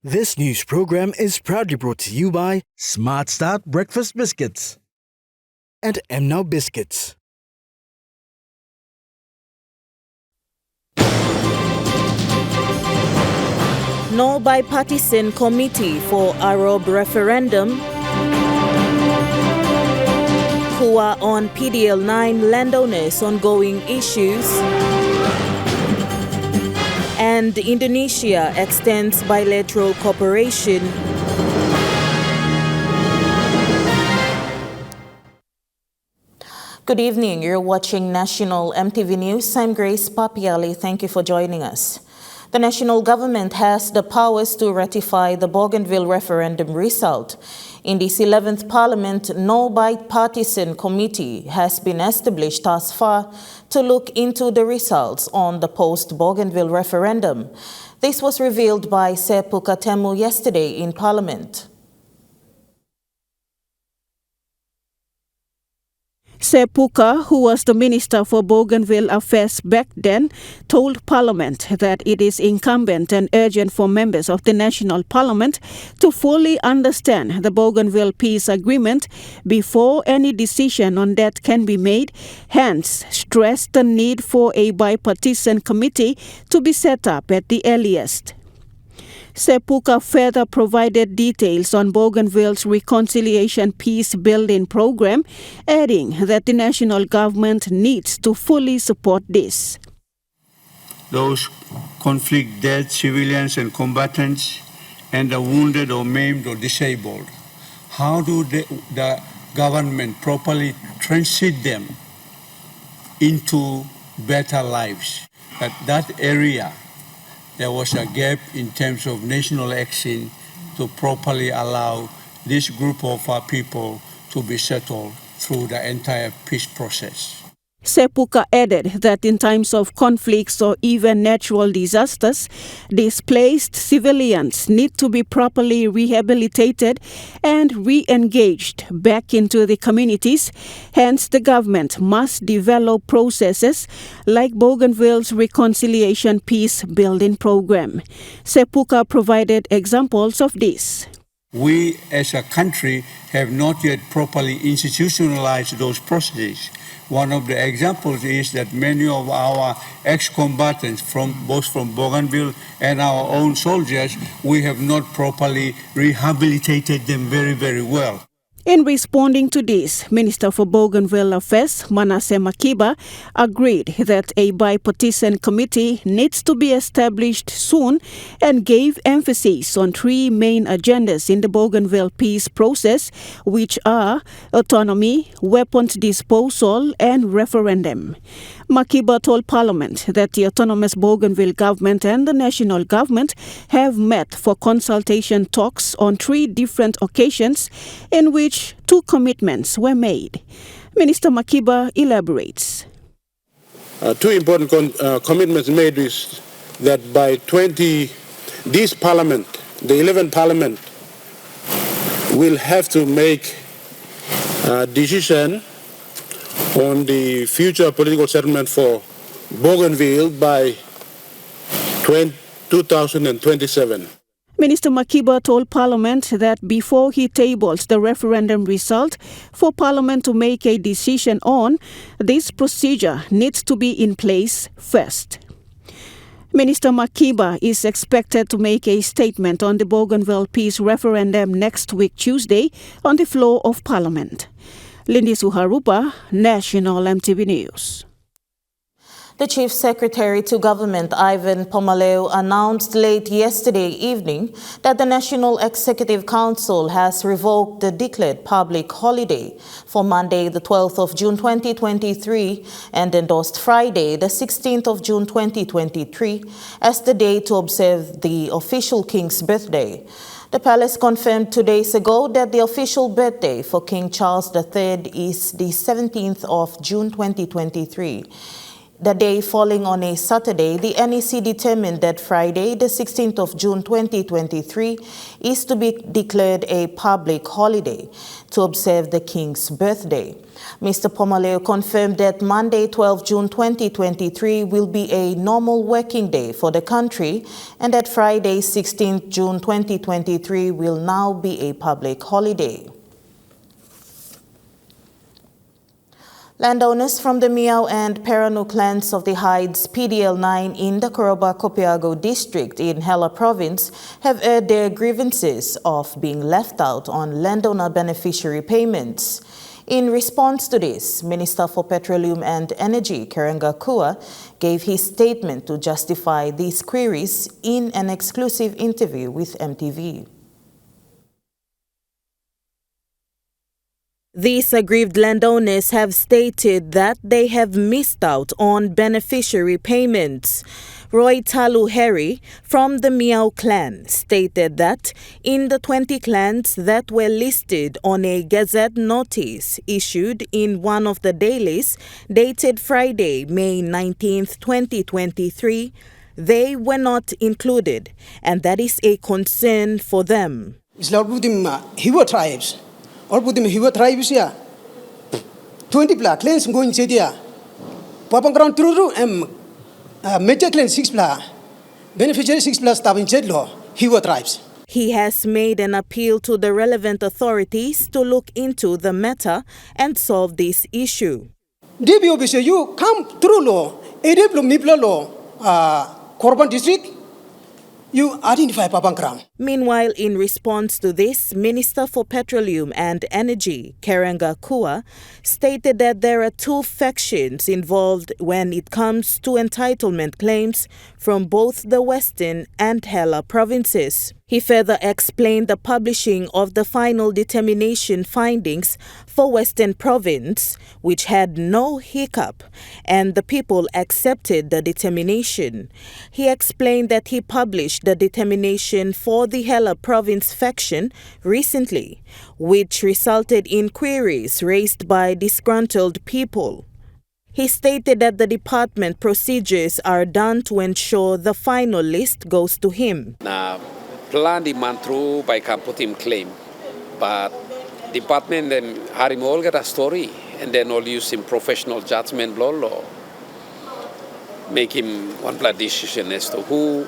This news program is proudly brought to you by Smart Start Breakfast Biscuits and Now Biscuits. No bipartisan committee for Arab referendum. Who are on PDL9 landowners ongoing issues. And Indonesia extends bilateral cooperation. Good evening. You're watching National Emtv News. I'm Grace Papiali. Thank you for joining us. The national government has the powers to ratify the Bougainville referendum result. In this 11th Parliament, no bipartisan committee has been established thus far to look into the results on the post-Bougainville referendum. This was revealed by Sepuka Temu yesterday in Parliament. Sepuka, who was the Minister for Bougainville Affairs back then, told Parliament that it is incumbent and urgent for members of the National Parliament to fully understand the Bougainville Peace Agreement before any decision on that can be made, hence stressed the need for a bipartisan committee to be set up at the earliest. Sepuka further provided details on Bougainville's reconciliation peace-building program, adding that the national government needs to fully support this. Those conflict-dead civilians and combatants and the wounded or maimed or disabled, how do the government properly transit them into better lives? At that area, there was a gap in terms of national action to properly allow this group of people to be settled through the entire peace process. Sepuka added that in times of conflicts or even natural disasters, displaced civilians need to be properly rehabilitated and re-engaged back into the communities. Hence, the government must develop processes like Bougainville's reconciliation peace-building program. Sepuka provided examples of this. We as a country have not yet properly institutionalized those processes. One of the examples is that many of our ex-combatants, both from Bougainville and our own soldiers, we have not properly rehabilitated them very, very well. In responding to this, Minister for Bougainville Affairs, Manasseh Makiba, agreed that a bipartisan committee needs to be established soon and gave emphasis on three main agendas in the Bougainville peace process, which are autonomy, weapons disposal, and referendum. Makiba told Parliament that the autonomous Bougainville government and the national government have met for consultation talks on three different occasions in which two commitments were made. Minister Makiba elaborates. Two important commitments made is that by this Parliament, the 11th Parliament, will have to make a decision on the future political settlement for Bougainville by 2027. Minister Makiba told Parliament that before he tables the referendum result for Parliament to make a decision on, this procedure needs to be in place first. Minister Makiba is expected to make a statement on the Bougainville peace referendum next week, Tuesday, on the floor of Parliament. Lindy Suharupa, National Emtv News. The Chief Secretary to Government, Ivan Pomaleu, announced late yesterday evening that the National Executive Council has revoked the declared public holiday for Monday, the 12th of June 2023, and endorsed Friday, the 16th of June 2023, as the day to observe the official King's birthday. The palace confirmed 2 days ago that the official birthday for King Charles III is the 17th of June 2023. The day falling on a Saturday, the NEC determined that Friday, the 16th of June 2023, is to be declared a public holiday to observe the King's birthday. Mr. Pomaleo confirmed that Monday, 12 June 2023, will be a normal working day for the country and that Friday, 16th June 2023, will now be a public holiday. Landowners from the Miao and Peranu clans of the Hides PDL9 in the Koroba-Copiago district in Hela province have aired their grievances of being left out on landowner beneficiary payments. In response to this, Minister for Petroleum and Energy, Karenga Kua, gave his statement to justify these queries in an exclusive interview with Emtv. These aggrieved landowners have stated that they have missed out on beneficiary payments. Roy Talu Harry from the Miao clan stated that in the 20 clans that were listed on a Gazette notice issued in one of the dailies dated Friday, May 19, 2023, they were not included, and that is a concern for them. Hiwa tribes. Or put them Hiwa tribes here. 20 black clans going to there. Papang ground true major clan 6 plus. Beneficiary 6 plus Tabin Jedlo, Hiwa tribes. He has made an appeal to the relevant authorities to look into the matter and solve this issue. DBO, you come through law, Ediplo Mipla law, Korban district. You identify Papankram. Meanwhile, in response to this, Minister for Petroleum and Energy, Karenga Kua, stated that there are two factions involved when it comes to entitlement claims from both the Western and Hela provinces. He further explained the publishing of the final determination findings for Western Province, which had no hiccup, and the people accepted the determination. He explained that he published the determination for the Hela Province faction recently, which resulted in queries raised by disgruntled people. He stated that the department procedures are done to ensure the final list goes to him. Plan the man through by can put him claim, but department then had him all get a story and then all use him professional judgment law make him one blood decision as to who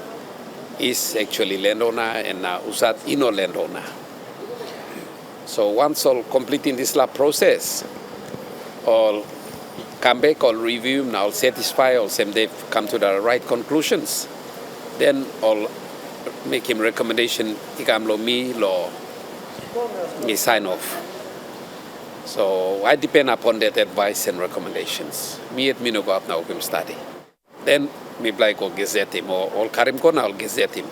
is actually landowner and who's that no landowner. So once all completing this lab process, all come back, all review, now satisfy, all same they've come to the right conclusions, then all make him recommendation, ikamlo me law, me sign off. So I depend upon that advice and recommendations. Me at me no go out now him study. Then me like go gazette him or all Karim go now gazette him.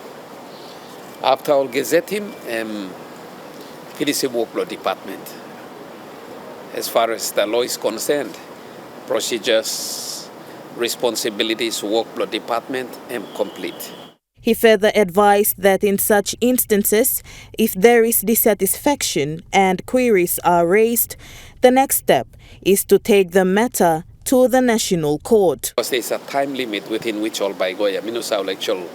After all gazette him, it is a workload department. As far as the law is concerned, procedures, responsibilities, workload department, complete. He further advised that in such instances, if there is dissatisfaction and queries are raised, the next step is to take the matter to the National Court. Because there's a time limit within which all by Goya, I mean, no actual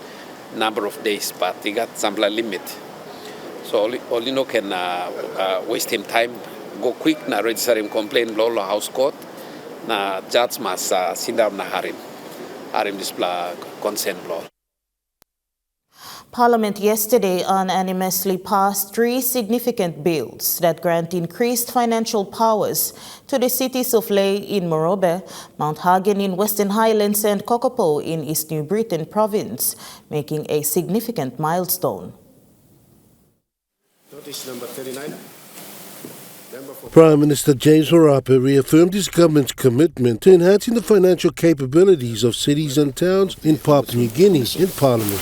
number of days, but he got some limit. So all you know can waste him time, go quick, na register him complaint, law house court, na judge must send down na harim display consent law. Parliament yesterday unanimously passed 3 significant bills that grant increased financial powers to the cities of Lae in Morobe, Mount Hagen in Western Highlands and Kokopo in East New Britain province, making a significant milestone. Notice number 39. Prime Minister James Marape reaffirmed his government's commitment to enhancing the financial capabilities of cities and towns in Papua New Guinea in Parliament.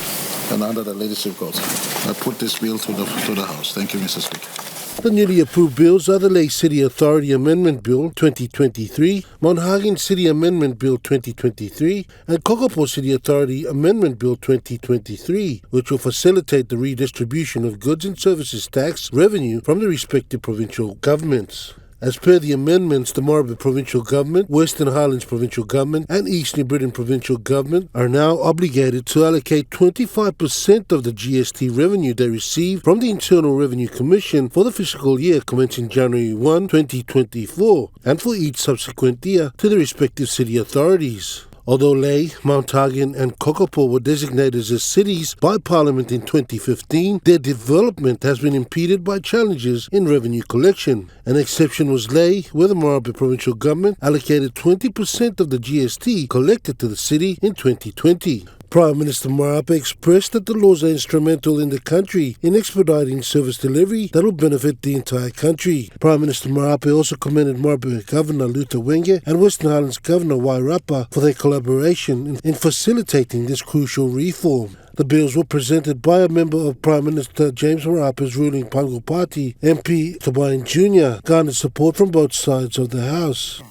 And under the leadership goals, I put this bill to the House. Thank you, Mr. Speaker. The newly approved bills are the Lae City Authority Amendment Bill 2023, Mount Hagen City Amendment Bill 2023, and Kokopo City Authority Amendment Bill 2023, which will facilitate the redistribution of goods and services tax revenue from the respective provincial governments. As per the amendments, the Marlborough Provincial Government, Western Highlands Provincial Government and East New Britain Provincial Government are now obligated to allocate 25% of the GST revenue they receive from the Internal Revenue Commission for the fiscal year commencing January 1, 2024, and for each subsequent year to the respective city authorities. Although Lae, Mount Hagen and Kokopo were designated as cities by Parliament in 2015, their development has been impeded by challenges in revenue collection. An exception was Lae, where the Marlborough Provincial Government allocated 20% of the GST collected to the city in 2020. Prime Minister Marape expressed that the laws are instrumental in the country in expediting service delivery that will benefit the entire country. Prime Minister Marape also commended Marlborough Governor Luther Wenge and Western Highlands Governor Wairapa for their collaboration in facilitating this crucial reform. The bills were presented by a member of Prime Minister James Marape's ruling Pango Party, MP Tobain Jr., garnered support from both sides of the House.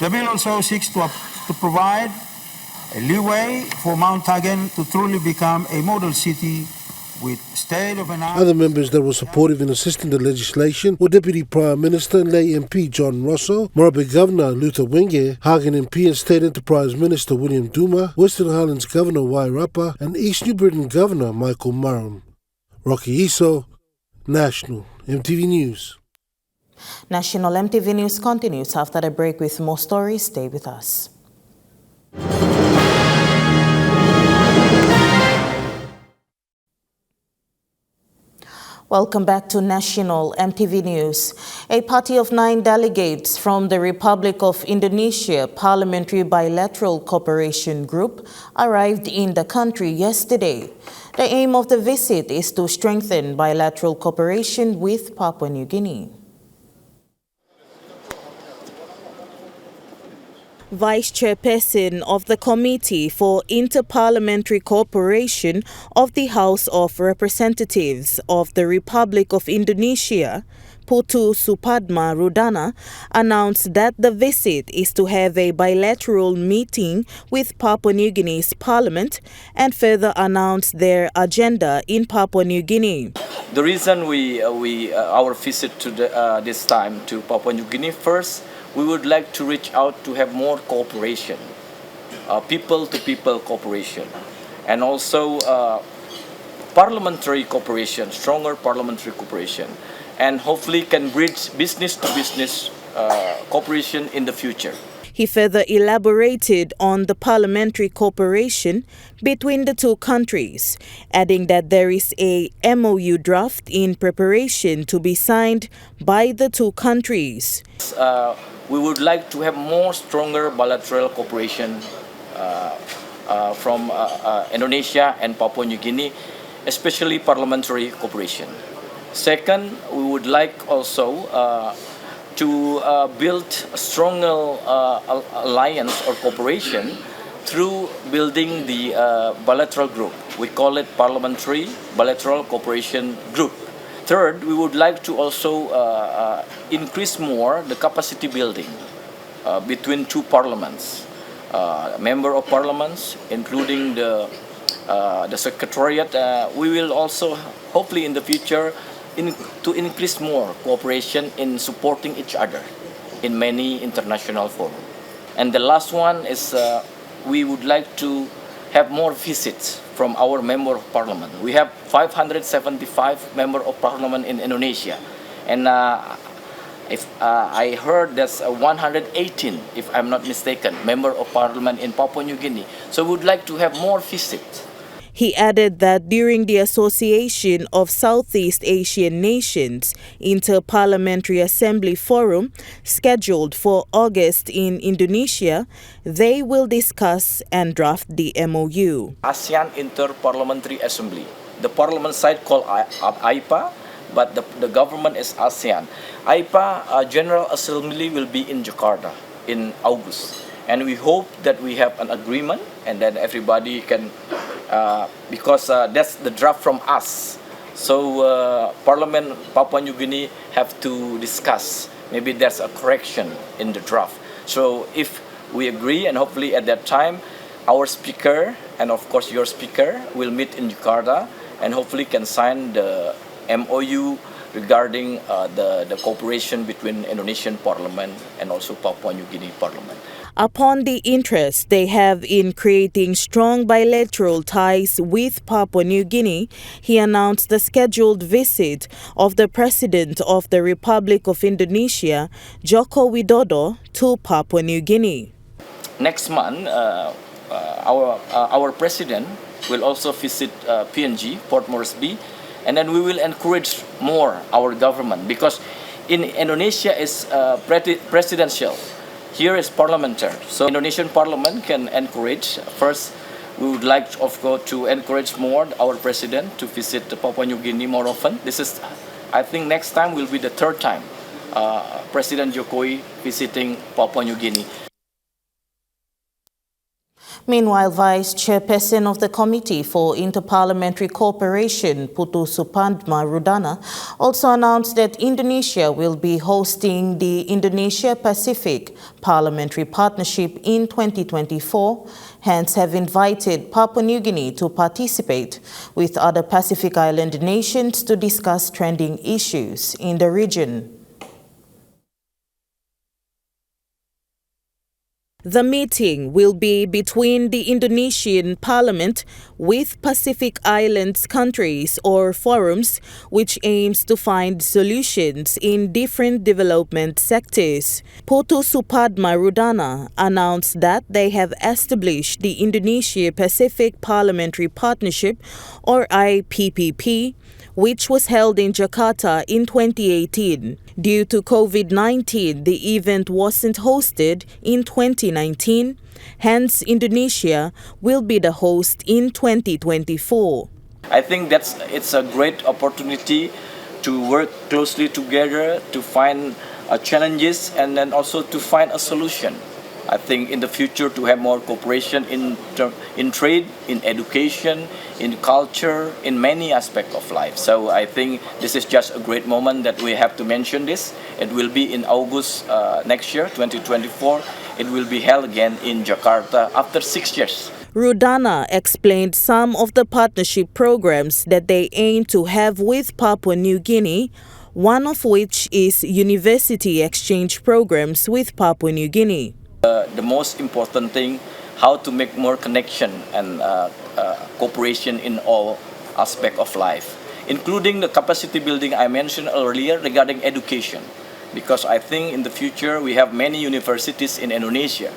The bill also seeks to provide a leeway for Mount Hagen to truly become a model city with state-of-the-art. Other members that were supportive in assisting the legislation were Deputy Prime Minister and Lae MP John Rosso, Marlborough Governor Luther Wenge, Hagen MP and State Enterprise Minister William Duma, Western Highlands Governor Wairapa and East New Britain Governor Michael Murram. Rocky Iso, National MTV News. National MTV News continues after the break with more stories. Stay with us. Welcome back to National MTV News. A party of 9 delegates from the Republic of Indonesia Parliamentary Bilateral Cooperation Group arrived in the country yesterday. The aim of the visit is to strengthen bilateral cooperation with Papua New Guinea. Vice Chairperson of the Committee for Interparliamentary Cooperation of the House of Representatives of the Republic of Indonesia, Putu Supadma Rudana, announced that the visit is to have a bilateral meeting with Papua New Guinea's parliament and further announced their agenda in Papua New Guinea. The reason our visit to this time to Papua New Guinea, first, we would like to reach out to have more cooperation, people-to-people cooperation, and also parliamentary cooperation, stronger parliamentary cooperation, and hopefully can bridge business-to-business cooperation in the future. He further elaborated on the parliamentary cooperation between the two countries, adding that there is a MOU draft in preparation to be signed by the two countries. We would like to have more stronger bilateral cooperation from Indonesia and Papua New Guinea, especially parliamentary cooperation. Second, we would like also to build a stronger alliance or cooperation through building the bilateral group. We call it Parliamentary Bilateral Cooperation Group. Third, we would like to also increase more the capacity building between two parliaments, member of parliaments, including the secretariat. We will also, hopefully in the future, to increase more cooperation in supporting each other in many international forums. And the last one is we would like to have more visits from our member of parliament. We have 575 member of parliament in Indonesia, and if I heard that's 118, if I'm not mistaken, member of parliament in Papua New Guinea. So we would like to have more visits. He added that during the Association of Southeast Asian Nations Inter-Parliamentary Assembly Forum, scheduled for August in Indonesia, they will discuss and draft the MOU. ASEAN Inter-Parliamentary Assembly. The parliament side called AIPA, but the government is ASEAN. AIPA General Assembly will be in Jakarta in August. And we hope that we have an agreement and then everybody can, because that's the draft from us. So Parliament Papua New Guinea have to discuss. Maybe there's a correction in the draft. So if we agree, and hopefully at that time, our speaker and of course your speaker will meet in Jakarta and hopefully can sign the MOU regarding the cooperation between Indonesian Parliament and also Papua New Guinea Parliament. Upon the interest they have in creating strong bilateral ties with Papua New Guinea, he announced the scheduled visit of the President of the Republic of Indonesia, Joko Widodo, to Papua New Guinea. Next month, our President will also visit PNG, Port Moresby, and then we will encourage more our government, because in Indonesia is presidential. Here is parliamentary. So Indonesian Parliament can encourage. First, we would like, of course, to encourage more our president to visit Papua New Guinea more often. This is, I think, next time will be the third time President Jokowi visiting Papua New Guinea. Meanwhile, Vice Chairperson of the Committee for Interparliamentary Cooperation, Putu Supandma Rudana, also announced that Indonesia will be hosting the Indonesia-Pacific Parliamentary Partnership in 2024, hence have invited Papua New Guinea to participate with other Pacific Island nations to discuss trending issues in the region. The meeting will be between the Indonesian Parliament with Pacific Islands countries or forums, which aims to find solutions in different development sectors. Putu Supandma Rudana announced that they have established the Indonesia-Pacific Parliamentary Partnership, or IPPP, which was held in Jakarta in 2018. Due to COVID-19, the event wasn't hosted in 2019, hence Indonesia will be the host in 2024. I think it's a great opportunity to work closely together to find challenges and then also to find a solution. I think in the future to have more cooperation in trade, in education, in culture, in many aspects of life. So I think this is just a great moment that we have to mention this. It will be in August next year, 2024. It will be held again in Jakarta after 6 years. Rudana explained some of the partnership programs that they aim to have with Papua New Guinea, one of which is university exchange programs with Papua New Guinea. The most important thing, how to make more connection and cooperation in all aspects of life, including the capacity building I mentioned earlier regarding education. Because I think in the future we have many universities in Indonesia,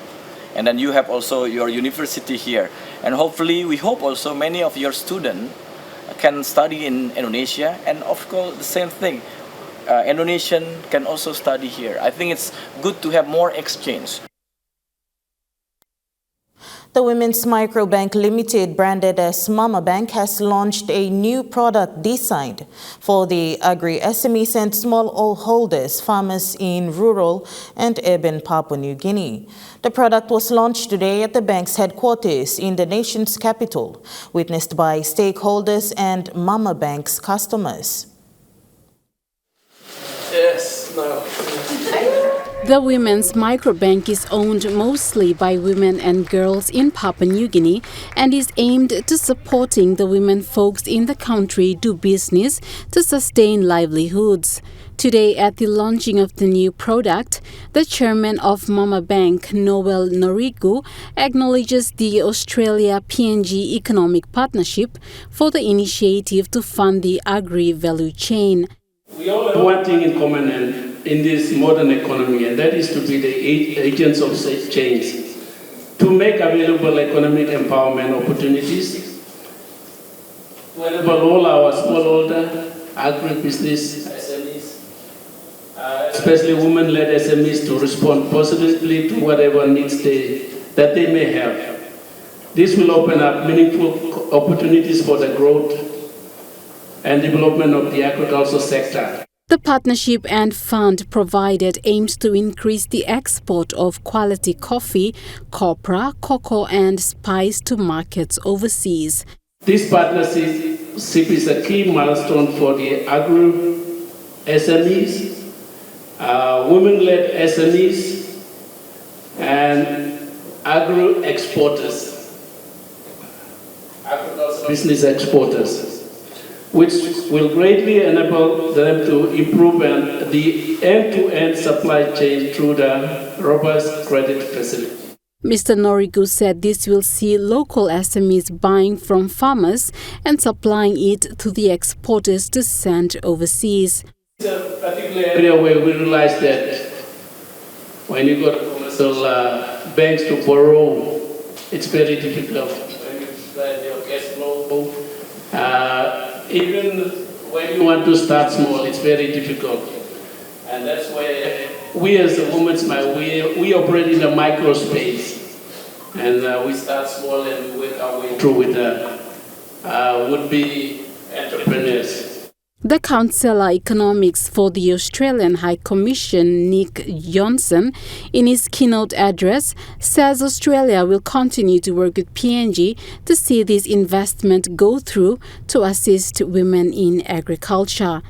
and then you have also your university here. And hopefully, we hope also many of your students can study in Indonesia, and of course the same thing, Indonesian can also study here. I think it's good to have more exchange. The Women's Microbank Limited, branded as Mama Bank, has launched a new product designed for the agri-SMEs and smallholders farmers in rural and urban Papua New Guinea. The product was launched today at the bank's headquarters in the nation's capital, witnessed by stakeholders and Mama Bank's customers. Yes, no. The Women's Microbank is owned mostly by women and girls in Papua New Guinea and is aimed to supporting the women folks in the country do business to sustain livelihoods. Today, at the launching of the new product, the chairman of Mama Bank, Noel Norigu, acknowledges the Australia-PNG Economic Partnership for the initiative to fund the agri-value chain. We all have one thing in common in this modern economy, and that is to be the agents of change, to make available economic empowerment opportunities, to enable all our smallholder, agribusiness SMEs, especially women-led SMEs, to respond positively to whatever needs that they may have. This will open up meaningful opportunities for the growth and development of the agricultural sector. The partnership and fund provided aims to increase the export of quality coffee, copra, cocoa and spice to markets overseas. This partnership is a key milestone for the agro-SMEs, women-led SMEs, and agro-exporters, agricultural business exporters, which will greatly enable them to improve the end-to-end supply chain through the robust credit facility. Mr. Norigu said this will see local SMEs buying from farmers and supplying it to the exporters to send overseas. It's a particular area where we realize that when you go to commercial banks to borrow, it's very difficult. When you try your cash flow, even when you want to start small, it's very difficult. And that's why we as the Women's Mind, we operate in a micro space. And we start small and we work our way through with would-be entrepreneurs. The Councillor Economics for the Australian High Commission, Nick Johnson, in his keynote address, says Australia will continue to work with PNG to see this investment go through to assist women in agriculture.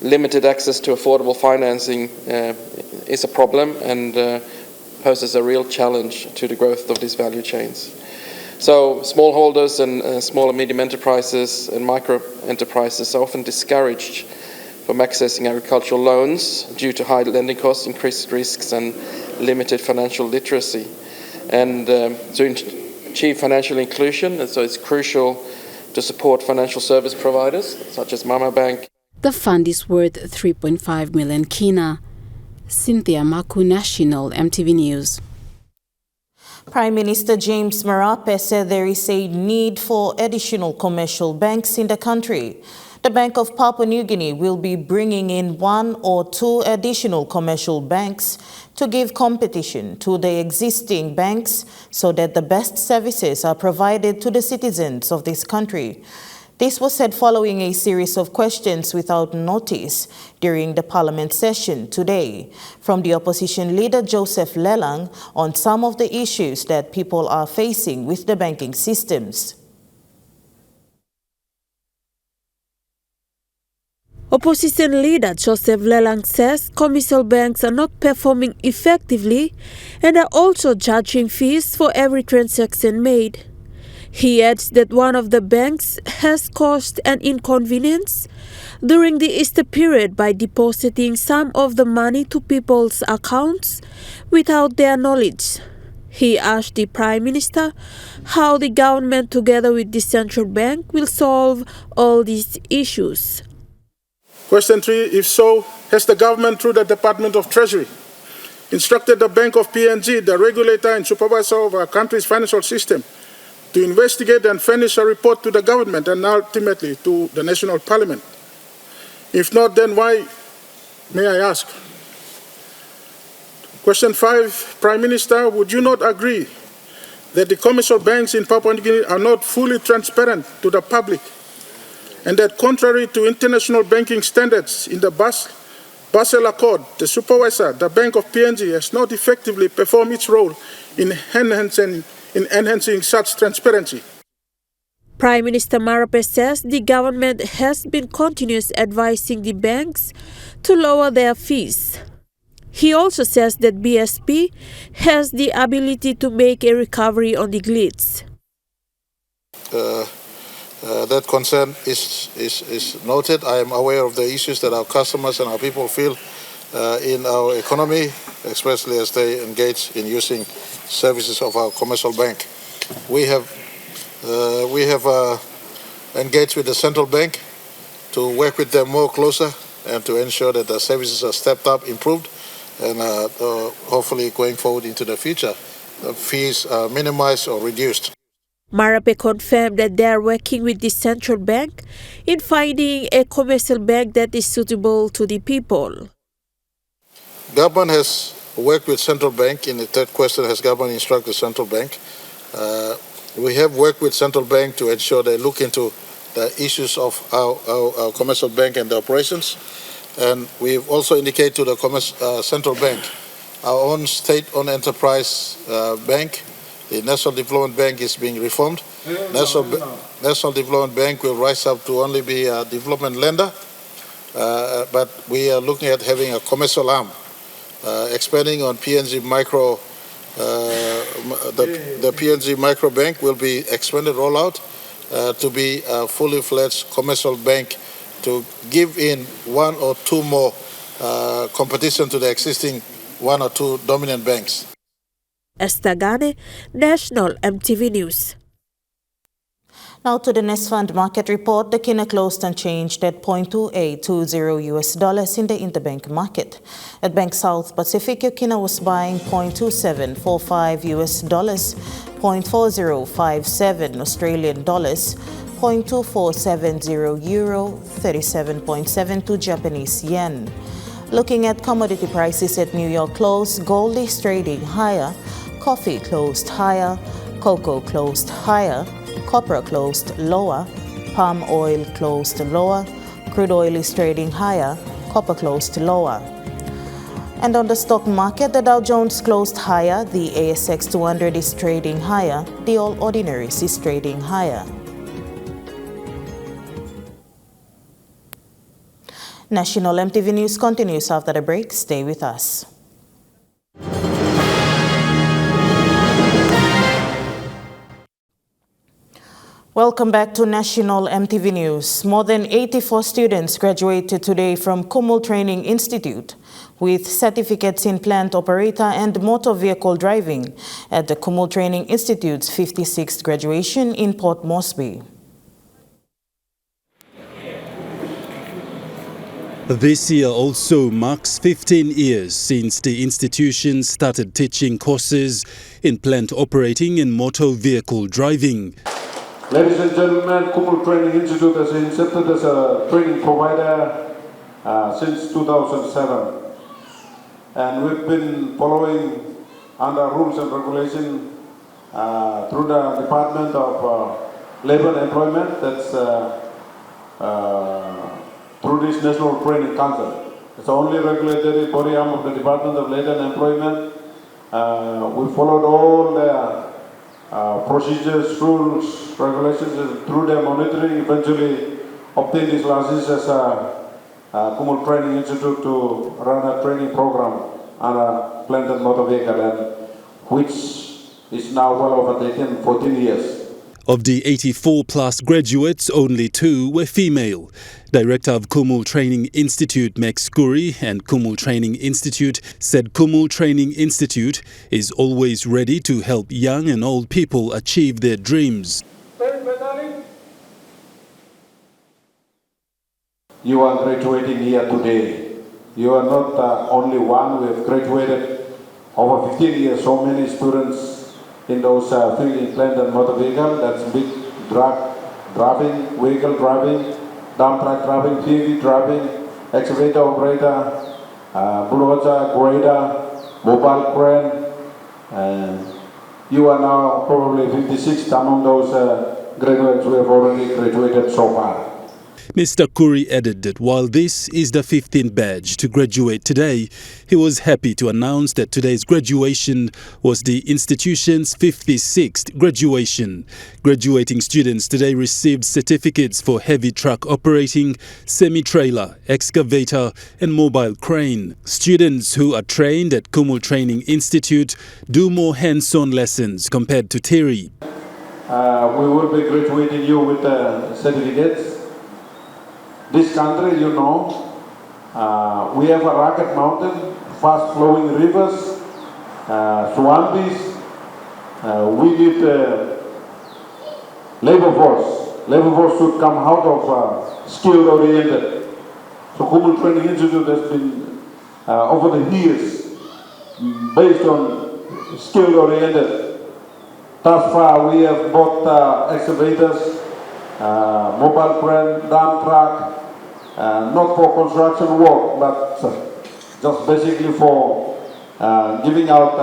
Limited access to affordable financing is a problem and poses a real challenge to the growth of these value chains. So smallholders and small and medium enterprises and micro enterprises are often discouraged from accessing agricultural loans due to high lending costs, increased risks and limited financial literacy. And to achieve financial inclusion, so it's crucial to support financial service providers such as Mama Bank. The fund is worth 3.5 million kina. Cynthia Maku, National, Emtv News. Prime Minister James Marape said there is a need for additional commercial banks in the country. The Bank of Papua New Guinea will be bringing in 1 or 2 additional commercial banks to give competition to the existing banks so that the best services are provided to the citizens of this country. This was said following a series of questions without notice during the Parliament session today from the opposition leader Joseph Lelang on some of the issues that people are facing with the banking systems. Opposition leader Joseph Lelang says commercial banks are not performing effectively and are also charging fees for every transaction made. He adds that one of the banks has caused an inconvenience during the Easter period by depositing some of the money to people's accounts without their knowledge. He asked the Prime Minister how the government together with the central bank will solve all these issues. Question 3, if so, has the government through the Department of Treasury instructed the Bank of PNG, the regulator and supervisor of our country's financial system, to investigate and furnish a report to the government and ultimately to the National Parliament? If not, then why, may I ask? Question 5, Prime Minister, would you not agree that the commercial banks in Papua New Guinea are not fully transparent to the public and that contrary to international banking standards in the Basel Accord, the supervisor, the Bank of PNG, has not effectively performed its role in enhancing such transparency? Prime Minister Marape says the government has been continuously advising the banks to lower their fees. He also says that BSP has the ability to make a recovery on the glitz. That concern is noted. I am aware of the issues that our customers and our people feel in our economy, especially as they engage in using services of our commercial bank. We have engaged with the central bank to work with them more closer and to ensure that the services are stepped up, improved, and hopefully going forward into the future, the fees are minimized or reduced. Marape confirmed that they are working with the central bank in finding a commercial bank that is suitable to the people. Government has worked with central bank. In the third question, has government instructed central bank? We have worked with central bank to ensure they look into the issues of our commercial bank and the operations. And we've also indicated to the central bank, our own state-owned enterprise bank, the National Development Bank, is being reformed. National Development Bank will rise up to only be a development lender, but we are looking at having a commercial arm, expanding on PNG Micro. The PNG Micro Bank will be expanded rollout to be a fully fledged commercial bank to give in one or two more competition to the existing one or two dominant banks. Estagane, National Emtv News. Now to the Nest Fund market report. The Kina closed unchanged at $0.2820 US in the interbank market. At Bank South Pacific, Kina was buying $0.2745 US, $0.4057 Australian dollars, $0.2470 euro, 37.72 Japanese yen. Looking at commodity prices at New York close, gold is trading higher, coffee closed higher, cocoa closed higher, copper closed lower, palm oil closed lower, crude oil is trading higher, copper closed lower. And on the stock market, the Dow Jones closed higher, the ASX 200 is trading higher, the All Ordinaries is trading higher. National Emtv News continues after the break. Stay with us. Welcome back to National Emtv News. More than 84 students graduated today from Kumul Training Institute with certificates in plant operator and motor vehicle driving at the Kumul Training Institute's 56th graduation in Port Moresby. This year also marks 15 years since the institution started teaching courses in plant operating and motor vehicle driving. Ladies and gentlemen, Kumul Training Institute has been accepted as a training provider since 2007. And we've been following under rules and regulations through the Department of Labor and Employment, that's through this National Training Council. It's the only regulatory body arm of the Department of Labor and Employment. We followed all the procedures, rules, regulations, and through their monitoring, eventually obtained this license as a Kumul Training Institute to run a training program on a plant and motor vehicle, and which is now well over 14 years. Of the 84-plus graduates, only 2 were female. Director of Kumul Training Institute, Max Curry, and Kumul Training Institute said Kumul Training Institute is always ready to help young and old people achieve their dreams. You are graduating here today. You are not only one. We have graduated over 15 years, so many students in those field in plant and motor vehicle, that's big truck driving, vehicle driving, dump truck driving, TV driving, excavator operator, bulldozer, grader, mobile crane, and you are now probably 56th among those graduates who have already graduated so far. Mr. Curry added that while this is the 15th batch to graduate today, he was happy to announce that today's graduation was the institution's 56th graduation. Graduating students today received certificates for heavy truck operating, semi-trailer, excavator and mobile crane. Students who are trained at Kumul Training Institute do more hands-on lessons compared to theory. We will be graduating you with certificates. This country, you know, we have a rugged mountain, fast-flowing rivers, swamps. We need labor force. Labor force should come out of skill-oriented. So Kumul Training Institute has been, over the years, based on skill-oriented. Thus far, we have bought excavators, mobile crane, dump truck, not for construction work, but just basically for giving out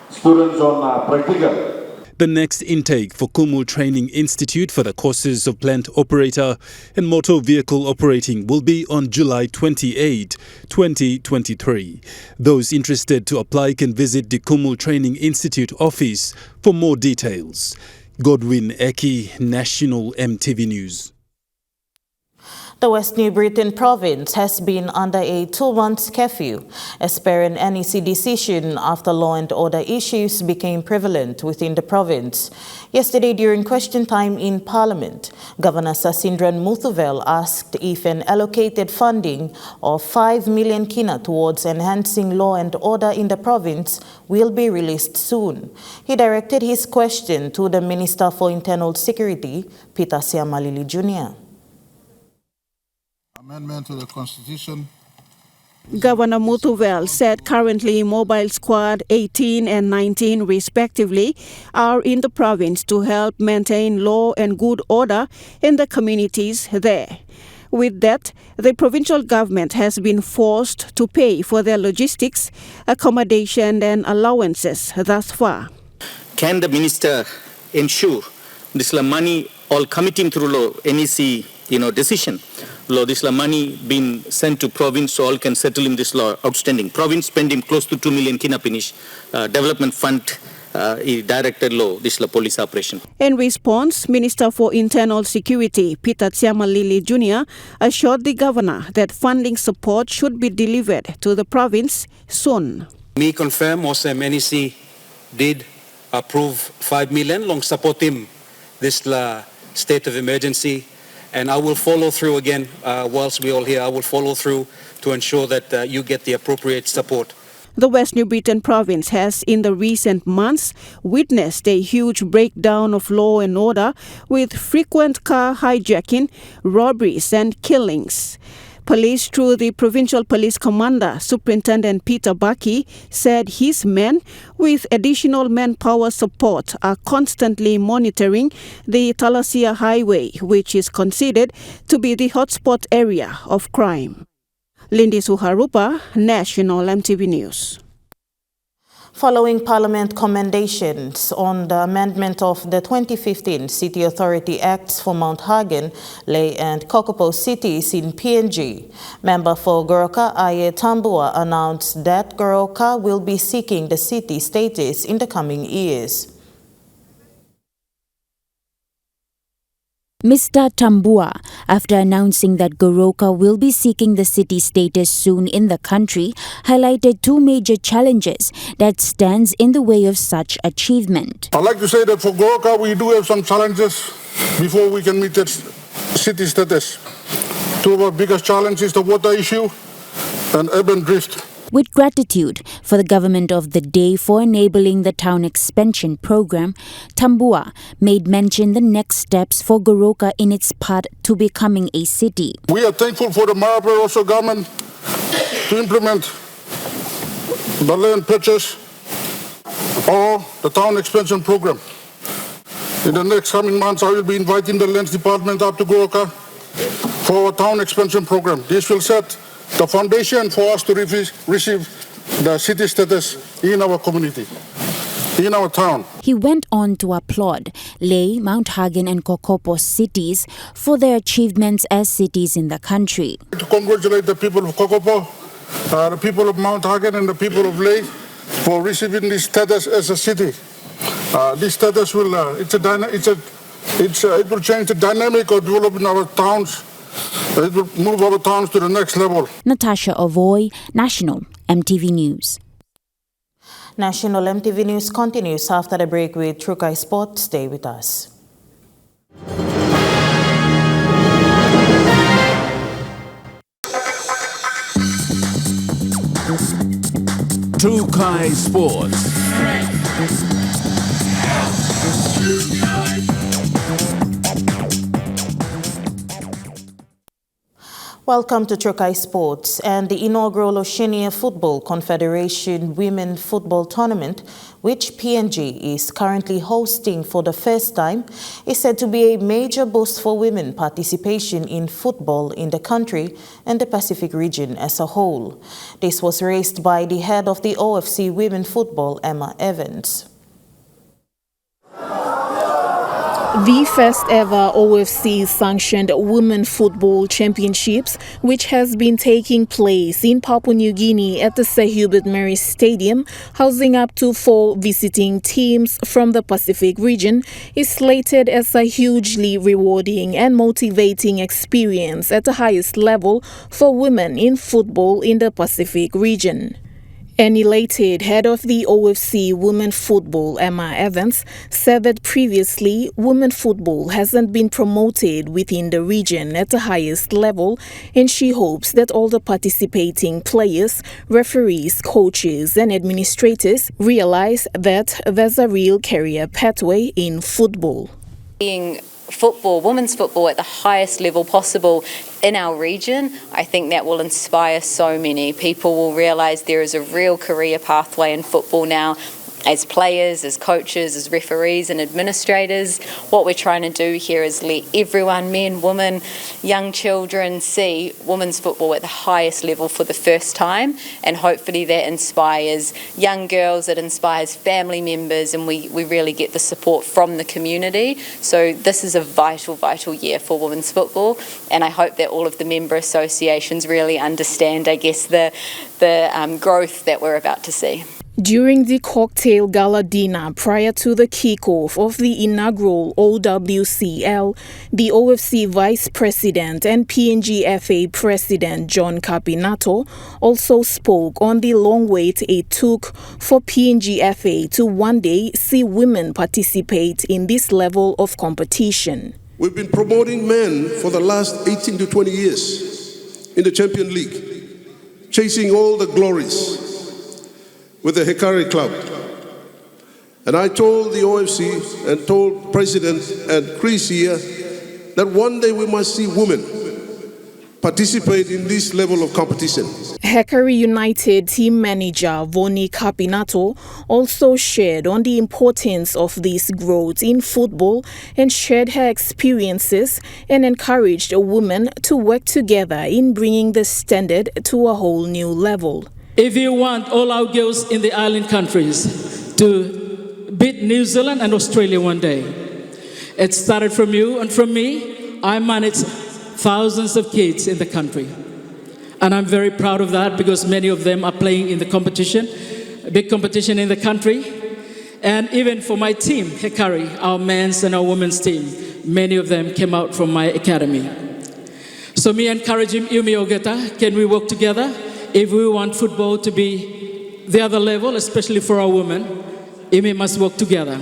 students on practical. The next intake for Kumul Training Institute for the courses of plant operator and motor vehicle operating will be on July 28, 2023. Those interested to apply can visit the Kumul Training Institute office for more details. Godwin Eki, National Emtv News. The West New Britain province has been under a 2-month curfew, a spare NEC decision after law and order issues became prevalent within the province. Yesterday, during question time in Parliament, Governor Sasindran Muthuvel asked if an allocated funding of 5 million kina towards enhancing law and order in the province will be released soon. He directed his question to the Minister for Internal Security, Peter Siamalili Jr. Amendment to the Constitution. Governor Muthuvel said currently Mobile Squad 18 and 19 respectively are in the province to help maintain law and good order in the communities there. With that, the provincial government has been forced to pay for their logistics, accommodation and allowances thus far. Can the minister ensure this money all committing through law, NEC decision, law this money being sent to province so all can settle in this law outstanding. Province spending close to 2 million kina finish development fund directed law this police operation. In response, Minister for Internal Security Peter Siamalili Jr. assured the governor that funding support should be delivered to the province soon. Me confirm also NEC did approve 5 million long support him this state of emergency. And I will follow through again, whilst we all here, I will follow through to ensure that you get the appropriate support. The West New Britain province has in the recent months witnessed a huge breakdown of law and order with frequent car hijacking, robberies and killings. Police, through the Provincial Police Commander, Superintendent Peter Baki, said his men, with additional manpower support, are constantly monitoring the Talasia Highway, which is considered to be the hotspot area of crime. Lindy Suharupa, National Emtv News. Following Parliament commendations on the amendment of the 2015 City Authority Acts for Mount Hagen, Ley and Kokopo cities in PNG, member for Goroka Aye Tambua announced that Goroka will be seeking the city status in the coming years. Mr. Tambua, after announcing that Goroka will be seeking the city status soon in the country, highlighted two major challenges that stands in the way of such achievement. I'd like to say that for Goroka, we do have some challenges before we can meet that city status. Two of our biggest challenges is the water issue and urban drift. With gratitude for the government of the day for enabling the town expansion program, Tambua made mention the next steps for Goroka in its path to becoming a city. We are thankful for the Marapara also government to implement the land purchase or the town expansion program. In the next coming months, I will be inviting the lands department up to Goroka for our town expansion program. This will set the foundation for us to receive the city status in our community, in our town. He went on to applaud Ley, Mount Hagen and Kokopo cities for their achievements as cities in the country. To congratulate the people of Kokopo, the people of Mount Hagen and the people of Ley for receiving this status as a city. This status will it will change the dynamic of developing our towns. It will move our towns to the next level. Natasha Avoy, National Emtv News. National Emtv News continues after the break with Trukai Sports. Stay with us. Trukai Sports. Welcome to Trukai Sports. And the inaugural Oceania Football Confederation Women Football Tournament, which PNG is currently hosting for the first time, is said to be a major boost for women participation in football in the country and the Pacific region as a whole. This was raised by the head of the OFC Women Football, Emma Evans. The first ever OFC-sanctioned Women Football Championships, which has been taking place in Papua New Guinea at the Sir Hubert Mary Stadium, housing up to 4 visiting teams from the Pacific region, is slated as a hugely rewarding and motivating experience at the highest level for women in football in the Pacific region. An elated head of the OFC Women Football, Emma Evans, said that previously women football hasn't been promoted within the region at the highest level, and she hopes that all the participating players, referees, coaches and administrators realize that there's a real career pathway in football. Being football, women's football at the highest level possible in our region, I think that will inspire so many. People will realise there is a real career pathway in football now. As players, as coaches, as referees and administrators, what we're trying to do here is let everyone, men, women, young children, see women's football at the highest level for the first time, and hopefully that inspires young girls, it inspires family members, and we really get the support from the community. So this is a vital year for women's football, and I hope that all of the member associations really understand, I guess, the growth that we're about to see. During the cocktail gala dinner prior to the kickoff of the inaugural OWCL, the OFC Vice President and PNGFA President John Capinato also spoke on the long wait it took for PNGFA to one day see women participate in this level of competition. We've been promoting men for the last 18 to 20 years in the Champion League, chasing all the glories with the Hikari Club. And I told the OFC and told President and Chris here that one day we must see women participate in this level of competition. Hikari United team manager Voni Capinato also shared on the importance of this growth in football and shared her experiences and encouraged women to work together in bringing the standard to a whole new level. If you want all our girls in the island countries to beat New Zealand and Australia one day, it started from you and from me. I manage thousands of kids in the country. And I'm very proud of that because many of them are playing in the competition, a big competition in the country. And even for my team, Hikari, our men's and our women's team, many of them came out from my academy. So me encouraging Yumi Ogeta, can we work together? If we want football to be the other level, especially for our women, we must work together.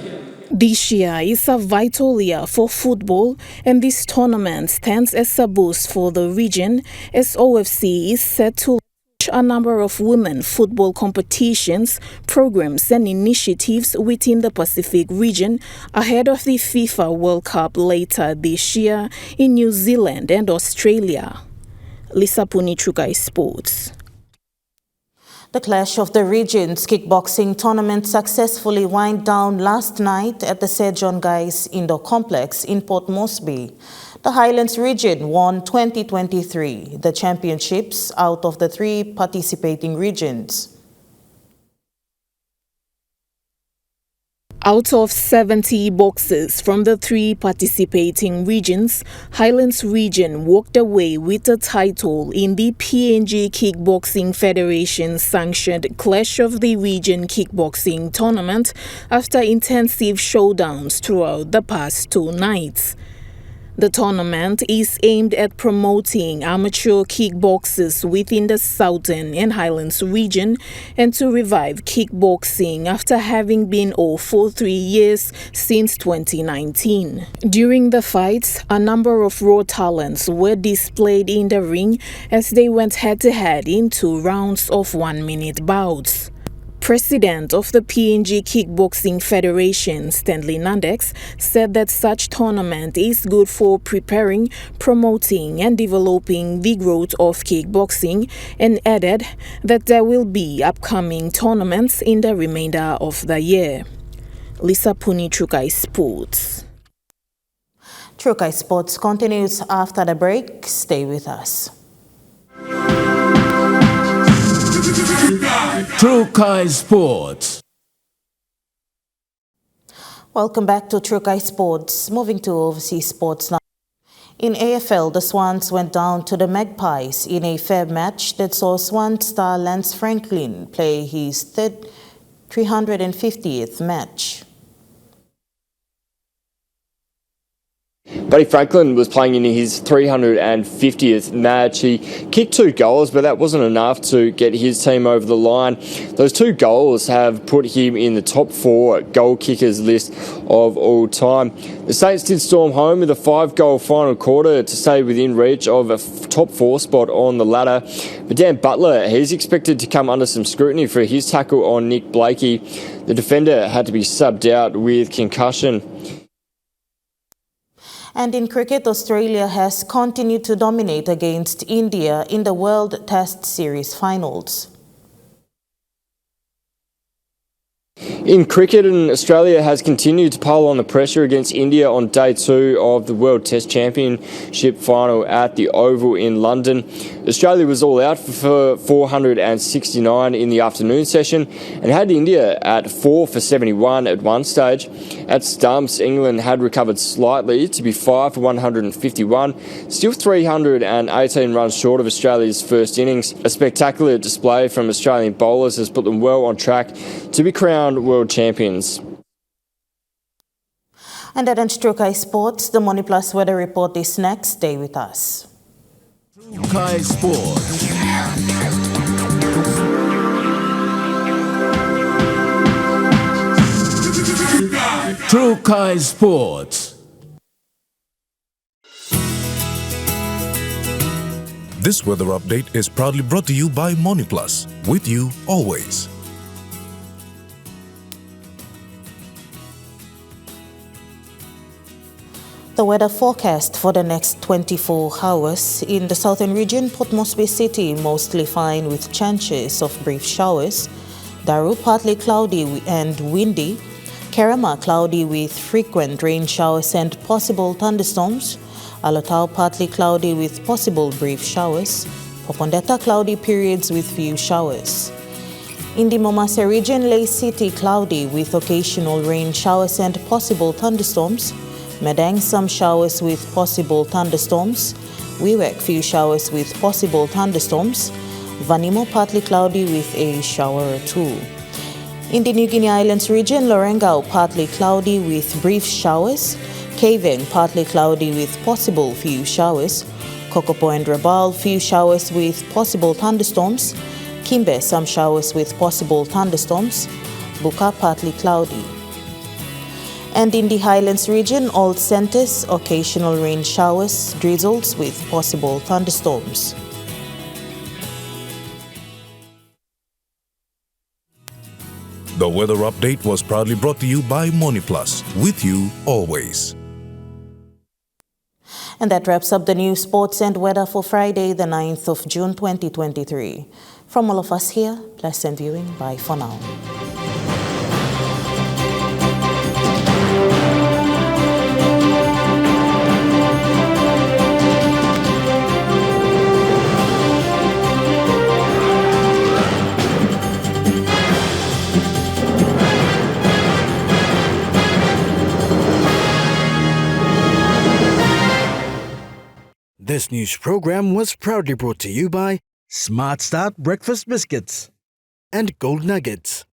This year is a vital year for football, and this tournament stands as a boost for the region, as OFC is set to launch a number of women football competitions, programs and initiatives within the Pacific region ahead of the FIFA World Cup later this year in New Zealand and Australia. Lisa Punichukai Sports. The Clash of the Regions kickboxing tournament successfully wound down last night at the Sir John Guy's Indoor Complex in Port Moresby. The Highlands region won 2023, the championships out of the 3 participating regions. Out of 70 boxers from the 3 participating regions, Highlands region walked away with the title in the PNG Kickboxing Federation sanctioned Clash of the Region kickboxing tournament after intensive showdowns throughout the past 2 nights. The tournament is aimed at promoting amateur kickboxers within the Southern and Highlands region and to revive kickboxing after having been off for 3 years since 2019. During the fights, a number of raw talents were displayed in the ring as they went head-to-head in 2 rounds of 1-minute bouts. President of the PNG Kickboxing Federation, Stanley Nandex, said that such tournament is good for preparing, promoting and developing the growth of kickboxing, and added that there will be upcoming tournaments in the remainder of the year. Lisa Puni, Trukai Sports. Trukai Sports continues after the break. Stay with us. Trukai Sports. Welcome back to Trukai Sports. Moving to overseas sports now. In AFL, the Swans went down to the Magpies in a fair match that saw Swan star Lance Franklin play his 350th match. Buddy Franklin was playing in his 350th match. He kicked 2 goals, but that wasn't enough to get his team over the line. Those 2 goals have put him in the top 4 goal kickers list of all time. The Saints did storm home with a 5-goal final quarter to stay within reach of a top 4 spot on the ladder. But Dan Butler, he's expected to come under some scrutiny for his tackle on Nick Blakey. The defender had to be subbed out with concussion. And in cricket, Australia has continued to dominate against India in the World Test Series finals. In cricket, Australia has continued to pile on the pressure against India on day 2 of the World Test Championship final at the Oval in London. Australia was all out for 469 in the afternoon session and had India at 4 for 71 at one stage. At stumps, England had recovered slightly to be 5 for 151, still 318 runs short of Australia's first innings. A spectacular display from Australian bowlers has put them well on track to be crowned world champions. And that ends Trukai Sports. The Money Plus weather report is next. Stay with us. Trukai Sports. Trukai Sports. This weather update is proudly brought to you by Money Plus. With you always. The weather forecast for the next 24 hours in the southern region: Port Moresby City mostly fine with chances of brief showers. Daru partly cloudy and windy. Kerama cloudy with frequent rain showers and possible thunderstorms. Alotau partly cloudy with possible brief showers. Popondetta cloudy periods with few showers. In the Momase region, Ley City cloudy with occasional rain showers and possible thunderstorms. Madang some showers with possible thunderstorms. Wewak few showers with possible thunderstorms. Vanimo partly cloudy with a shower or 2. In the New Guinea Islands region, Lorengau partly cloudy with brief showers. Kaveng partly cloudy with possible few showers. Kokopo and Rabaul few showers with possible thunderstorms. Kimbe some showers with possible thunderstorms. Buka partly cloudy. And in the Highlands region, all centers, occasional rain showers, drizzles with possible thunderstorms. The weather update was proudly brought to you by Money Plus. With you always. And that wraps up the news, sports and weather for Friday, the 9th of June 2023. From all of us here, pleasant viewing. Bye for now. This news program was proudly brought to you by Smart Start Breakfast Biscuits and Gold Nuggets.